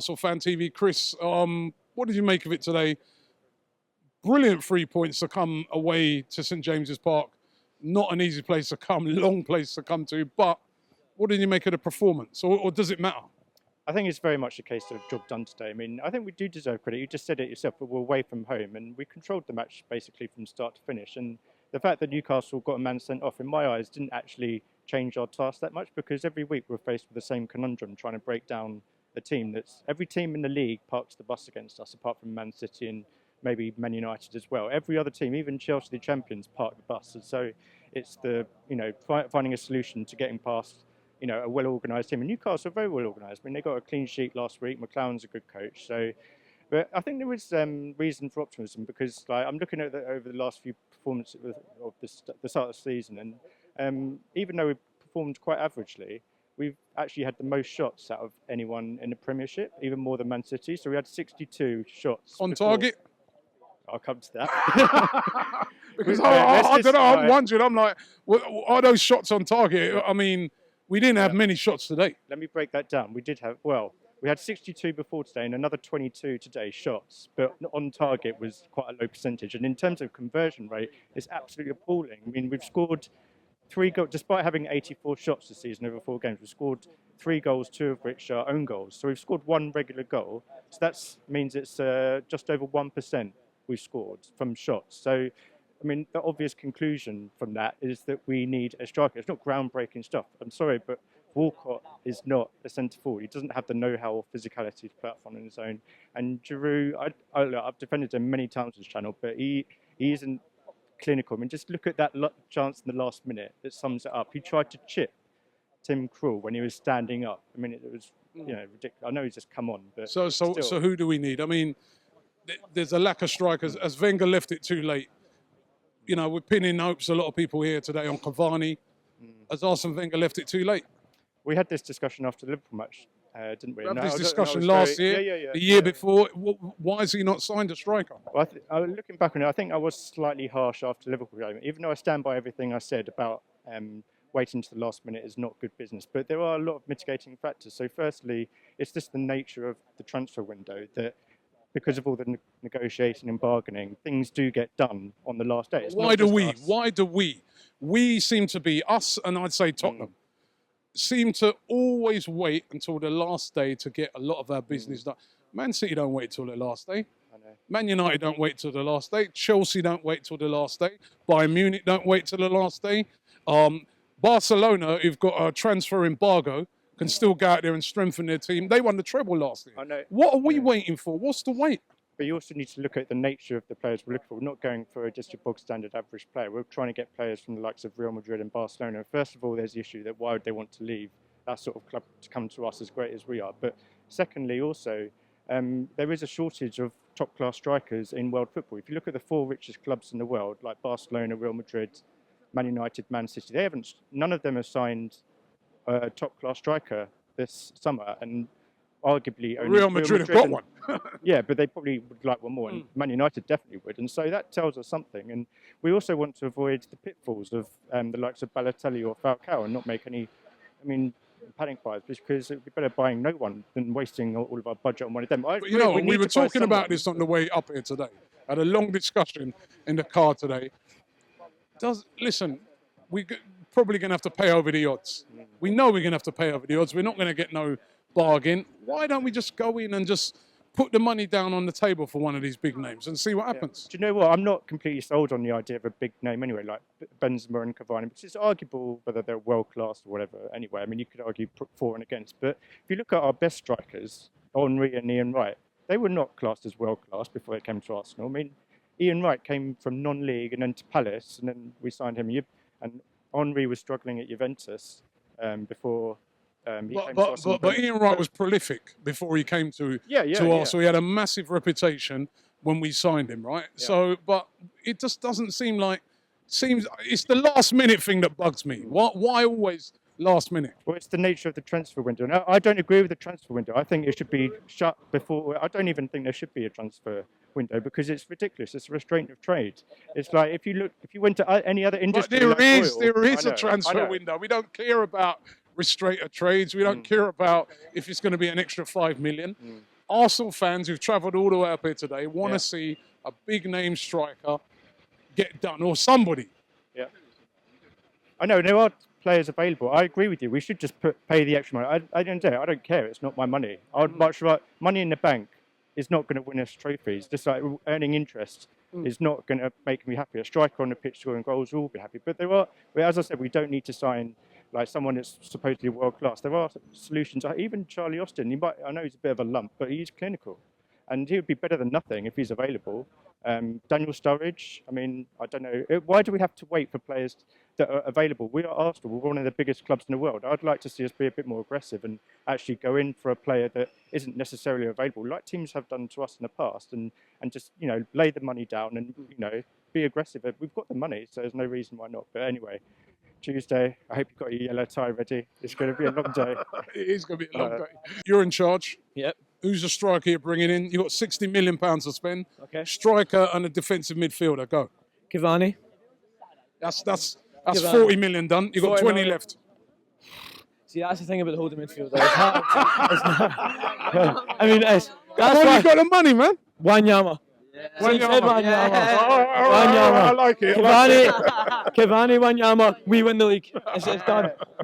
Newcastle Fan TV. Chris, what did you make of it today? Brilliant 3 points to come away to St James's Park. Not an easy place to come, long place to come to, but what did you make of the performance, or does it matter? I think it's very much a case of job done today. I mean, I think we do deserve credit. You just said it yourself, but we're away from home and we controlled the match basically from start to finish. And the fact that Newcastle got a man sent off, in my eyes, didn't actually change our task that much, because every week we're faced with the same conundrum, trying to break down a team that's... Every team in the league parks the bus against us, apart from Man City and maybe Man United as well. Every other team, even Chelsea, the champions, park the bus. And so it's the, finding a solution to getting past, a well-organised team. And Newcastle are very well-organised. I mean, they got a clean sheet last week. McLaren's a good coach. So, but I think there was reason for optimism, because I'm looking at over the last few performances of the start of the season, and even though we performed quite averagely, we've actually had the most shots out of anyone in the Premiership, even more than Man City. So we had 62 shots. On target? I'll come to that. Because I don't know, I'm wondering, I'm like, are those shots on target? I mean, we didn't have many shots today. Let me break that down. We did have, we had 62 before today and another 22 today shots, but on target was quite a low percentage. And in terms of conversion rate, it's absolutely appalling. I mean, we've scored 3 goals, despite having 84 shots this season over 4 games, we've scored 3 goals, 2 of which are own goals. So we've scored 1 regular goal. So that means it's just over 1% we've scored from shots. So, I mean, the obvious conclusion from that is that we need a striker. It's not groundbreaking stuff. I'm sorry, but Walcott is not a centre forward. He doesn't have the know-how or physicality to play up front on his own. And Giroud, I've defended him many times on this channel, but he isn't clinical. I mean, just look at that chance in the last minute that sums it up. He tried to chip Tim Krul when he was standing up. I mean, it was ridiculous. I know he's just come on, but so who do we need? I mean, there's a lack of strikers. As Wenger left it too late. We're pinning hopes, a lot of people here today, on Cavani. As Arsene Wenger left it too late. We had this discussion after the Liverpool match, didn't we? We had this discussion last year, the year before. Why has he not signed a striker? Well, looking back on it, I think I was slightly harsh after the Liverpool game, even though I stand by everything I said about waiting to the last minute is not good business. But there are a lot of mitigating factors. So firstly, it's just the nature of the transfer window that, because of all the negotiating and bargaining, things do get done on the last day. Why do we? We seem to be, us and I'd say Tottenham, seem to always wait until the last day to get a lot of our business done. Man City don't wait till the last day. I know. Man United don't wait till the last day. Chelsea don't wait till the last day. Bayern Munich don't wait till the last day. Barcelona, who've got a transfer embargo, can still go out there and strengthen their team. They won the treble last year. I know. What are we waiting for? What's the wait? But you also need to look at the nature of the players we're looking for. We're not going for just a bog standard average player. We're trying to get players from the likes of Real Madrid and Barcelona. First of all, there's the issue that why would they want to leave that sort of club to come to us as great as we are? But secondly, also, there is a shortage of top-class strikers in world football. If you look at the 4 richest clubs in the world, like Barcelona, Real Madrid, Man United, Man City, none of them have signed a top-class striker this summer, and arguably only Real Madrid have got one. Yeah, but they probably would like one more, and Man United definitely would. And so that tells us something. And we also want to avoid the pitfalls of the likes of Balotelli or Falcao and not make any, panic buys, because it would be better buying no one than wasting all of our budget on one of them. But we were talking about this on the way up here today. Had a long discussion in the car today. Listen, we're probably going to have to pay over the odds. We know we're going to have to pay over the odds. We're not going to get no bargain. Why don't we just go in and just put the money down on the table for one of these big names and see what happens? Do you know what? I'm not completely sold on the idea of a big name anyway, like Benzema and Cavani, because it's arguable whether they're world-class or whatever. Anyway, you could argue for and against. But if you look at our best strikers, Henry and Ian Wright, they were not classed as world-class before they came to Arsenal. Ian Wright came from non-league and then to Palace, and then we signed him. And Henry was struggling at Juventus before he came to Arsenal. But Ian Wright was prolific before he came to Arsenal. He had a massive reputation when we signed him, right? Yeah. So, but it just doesn't seem it's the last minute thing that bugs me. Why always last minute? Well, it's the nature of the transfer window. Now, I don't agree with the transfer window. I think it should be shut before. I don't even think there should be a transfer window, because it's ridiculous. It's a restraint of trade. It's like if you went to any other industry. But there is a transfer window. We don't care about restraint of trades. We don't care about if it's going to be an extra 5 million. Arsenal fans who've travelled all the way up here today want Yeah. to see a big name striker get done, or somebody. Yeah. I know there are players available. I agree with you. We should just pay the extra money. I don't care. It's not my money. I'd much rather money in the bank is not going to win us trophies. Just like earning interest is not going to make me happy. A striker on the pitch scoring goals will be happy. But there are, as I said, we don't need to sign like someone that's supposedly world class. There are solutions. Even Charlie Austin, I know he's a bit of a lump, but he's clinical, and he would be better than nothing if he's available. Daniel Sturridge, I mean, I don't know. Why do we have to wait for players that are available? We are Arsenal. We're one of the biggest clubs in the world. I'd like to see us be a bit more aggressive and actually go in for a player that isn't necessarily available, like teams have done to us in the past, and just, lay the money down and, be aggressive. We've got the money, so there's no reason why not. But anyway, Tuesday, I hope you've got your yellow tie ready. It's going to be a long day. It is going to be a long day. You're in charge. Yep. Who's the striker you're bringing in? You've got £60 million to spend. Okay. Striker and a defensive midfielder. Go. Cavani. That's Cavani. 40 million done. You've got 40 20 million. left. See, that's the thing about the holding midfield. Though. It's hard. It's not, I mean, that's Well, why you've got the money, man. Wanyama. Wanyama. Wanyama. I like it. Cavani, Wanyama. We win the league. It's done.